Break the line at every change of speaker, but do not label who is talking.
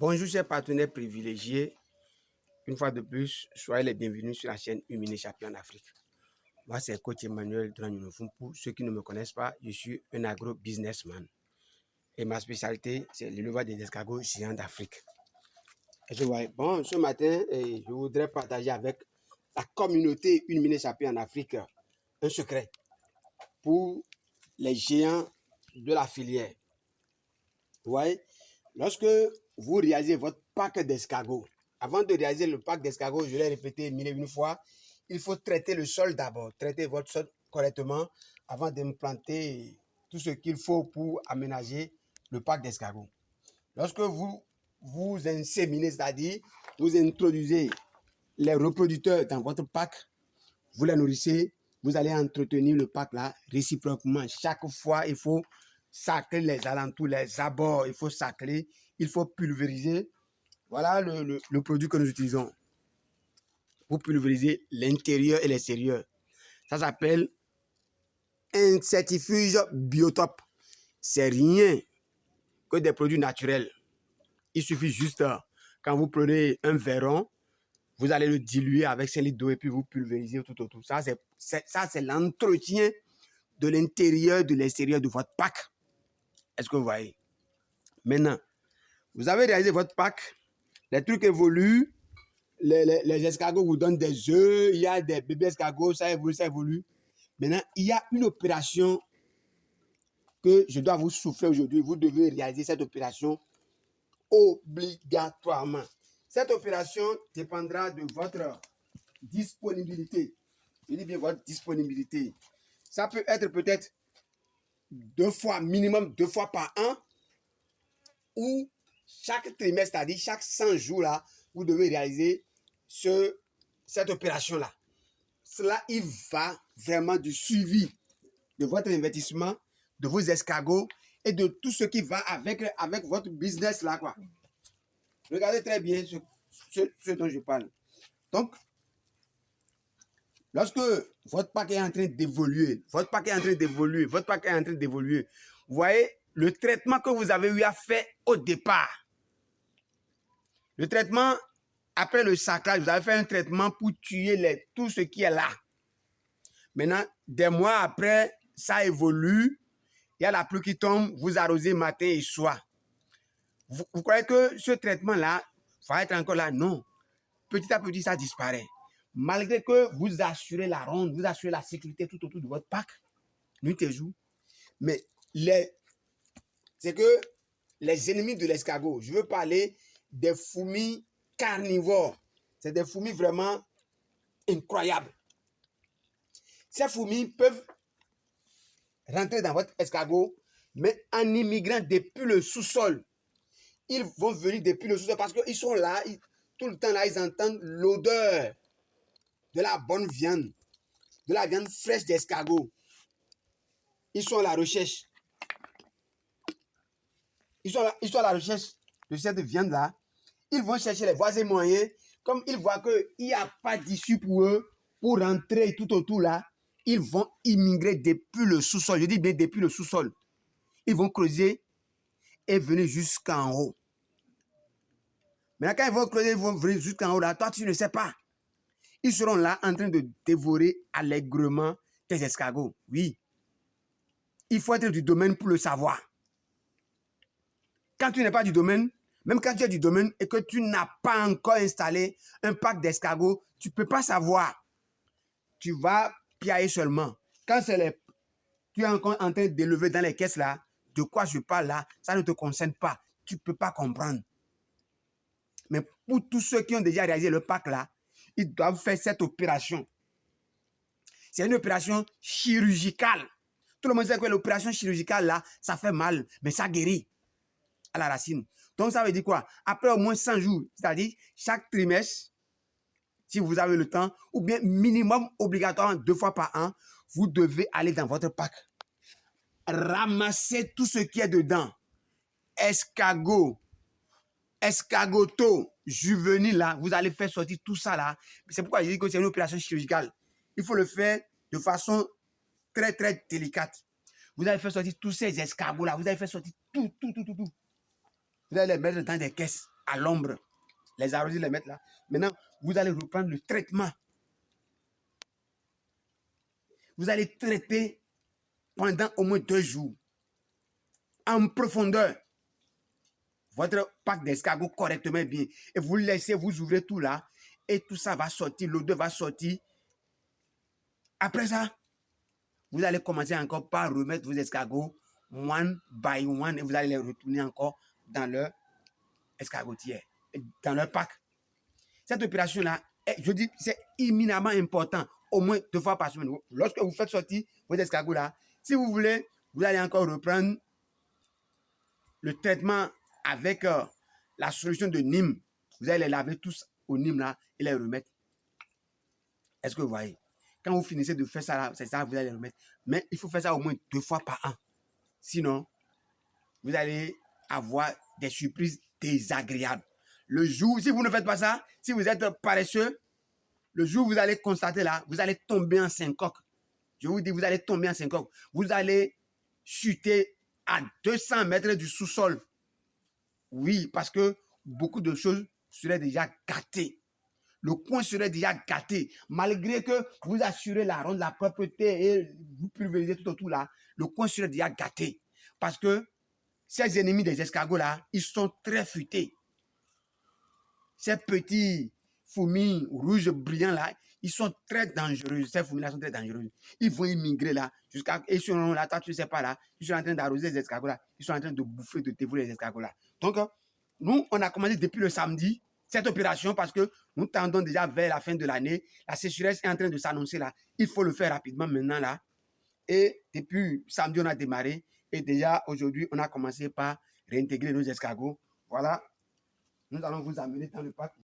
Bonjour chers partenaires privilégiés, une fois de plus, soyez les bienvenus sur la chaîne Humain Échappé en Afrique. Moi c'est coach Emmanuel Dranunofun. Pour ceux qui ne me connaissent pas, je suis un agro-businessman. Et ma spécialité, c'est l'élevage des escargots géants d'Afrique. Bon, ce matin, je voudrais partager avec la communauté Humain Échappé en Afrique un secret pour les géants de la filière. Vous voyez, lorsque vous réalisez votre pack d'escargots, avant de réaliser le pack d'escargots, je l'ai répété mille et une fois, il faut traiter le sol d'abord, traiter votre sol correctement avant d'implanter tout ce qu'il faut pour aménager le pack d'escargots. Lorsque vous inséminez, c'est-à-dire vous introduisez les reproducteurs dans votre pack, vous les nourrissez, vous allez entretenir le pack là réciproquement. Chaque fois, il faut sacler les alentours, les abords, il faut sacler, il faut pulvériser. Voilà le produit que nous utilisons pour pulvériser l'intérieur et l'extérieur. Ça s'appelle insectifuge biotope. C'est rien que des produits naturels. Il suffit juste, quand vous prenez un verron, vous allez le diluer avec 5 litres d'eau et puis vous pulvérisez tout autour. Ça, c'est l'entretien de l'intérieur, de l'extérieur de votre pack. Est-ce que vous voyez? Maintenant, vous avez réalisé votre pack, les trucs évoluent, les escargots vous donnent des œufs, il y a des bébés escargots, ça évolue, ça évolue. Maintenant, il y a une opération que je dois vous souffler aujourd'hui. Vous devez réaliser cette opération obligatoirement. Cette opération dépendra de votre disponibilité. Je dis bien votre disponibilité. Ça peut être peut-être 2 fois, minimum 2 fois par an, ou chaque trimestre, c'est-à-dire chaque 100 jours là, vous devez réaliser cette opération-là. Cela, il va vraiment du suivi de votre investissement, de vos escargots et de tout ce qui va avec votre business là, quoi. Regardez très bien ce dont je parle. Donc, lorsque votre pack est en train d'évoluer, vous voyez le traitement que vous avez eu à faire au départ. Le traitement, après le sacrage, vous avez fait un traitement pour tuer tout ce qui est là. Maintenant, des mois après, ça évolue. Il y a la pluie qui tombe, vous arrosez matin et soir. Vous croyez que ce traitement-là va être encore là? Non. Petit à petit, ça disparaît. Malgré que vous assurez la ronde, vous assurez la sécurité tout autour de votre pack, nuit et jour. Mais c'est que les ennemis de l'escargot, je veux parler des fourmis carnivores. C'est des fourmis vraiment incroyables. Ces fourmis peuvent rentrer dans votre escargot, mais en immigrant depuis le sous-sol. Ils vont venir depuis le sous-sol parce qu'ils sont là, tout le temps là, ils entendent l'odeur de la bonne viande, de la viande fraîche d'escargot. Ils sont à la recherche. Ils sont à la recherche de cette viande-là. Ils vont chercher les voies et moyens. Comme ils voient qu'il n'y a pas d'issue pour eux, pour rentrer tout autour là, ils vont immigrer depuis le sous-sol. Je dis bien depuis le sous-sol. Ils vont creuser et venir jusqu'en haut. Mais quand ils vont creuser, ils vont venir jusqu'en haut là. Toi, tu ne sais pas. Ils seront là en train de dévorer allègrement tes escargots. Oui. Il faut être du domaine pour le savoir. Quand tu n'es pas du domaine, même quand tu es du domaine et que tu n'as pas encore installé un pack d'escargots, tu ne peux pas savoir. Tu vas piailler seulement. Quand tu es encore en train d'élever dans les caisses là, de quoi je parle là, ça ne te concerne pas. Tu ne peux pas comprendre. Mais pour tous ceux qui ont déjà réalisé le pack là, ils doivent faire cette opération. C'est une opération chirurgicale. Tout le monde sait que l'opération chirurgicale là, ça fait mal, mais ça guérit à la racine. Donc ça veut dire quoi? Après au moins 100 jours, c'est-à-dire chaque trimestre, si vous avez le temps, ou bien minimum obligatoirement 2 fois par an, vous devez aller dans votre pack. Ramasser tout ce qui est dedans. Escargot, escargoto, juvénile là, vous allez faire sortir tout ça là. C'est pourquoi je dis que c'est une opération chirurgicale. Il faut le faire de façon très très délicate. Vous allez faire sortir tous ces escargots là, vous allez faire sortir tout. Vous allez les mettre dans des caisses à l'ombre. Les arroser, les mettre là. Maintenant, vous allez reprendre le traitement. Vous allez traiter pendant au moins 2 jours. En profondeur. Votre pack d'escargot correctement bien. Et vous laissez, vous ouvrez tout là. Et tout ça va sortir. L'odeur va sortir. Après ça, vous allez commencer encore par remettre vos escargots one by one. Et vous allez les retourner encore dans leur escargotière. Dans leur pack. Cette opération-là, je dis, c'est éminemment important. Au moins 2 fois par semaine. Lorsque vous faites sortir vos escargots là, si vous voulez, vous allez encore reprendre le traitement avec la solution de Nîmes. Vous allez les laver tous au Nîmes là et les remettre. Est-ce que vous voyez? Quand vous finissez de faire ça là, c'est ça, vous allez les remettre. Mais il faut faire ça au moins 2 fois par an. Sinon, vous allez avoir des surprises désagréables. Le jour, si vous ne faites pas ça, si vous êtes paresseux, le jour où vous allez constater là, vous allez tomber en syncope. Je vous dis, vous allez tomber en syncope. Vous allez chuter à 200 mètres du sous-sol. Oui, parce que beaucoup de choses seraient déjà gâtées. Le coin serait déjà gâté. Malgré que vous assurez la ronde, la propreté et vous privilégiez tout autour là, le coin serait déjà gâté. Parce que ces ennemis des escargots là, ils sont très futés. Ces petits fourmis rouges brillants là, ils sont très dangereux. Ces fourmis là sont très dangereuses. Ils vont immigrer là, jusqu'à. Et sur là, toi, tu ne sais pas là, ils sont en train d'arroser les escargots là, ils sont en train de bouffer, de dévorer les escargots là. Donc, nous, on a commencé depuis le samedi cette opération parce que nous tendons déjà vers la fin de l'année. La sécheresse est en train de s'annoncer là. Il faut le faire rapidement maintenant là. Et depuis samedi, on a démarré. Et déjà, aujourd'hui, on a commencé par réintégrer nos escargots. Voilà. Nous allons vous amener dans le parc.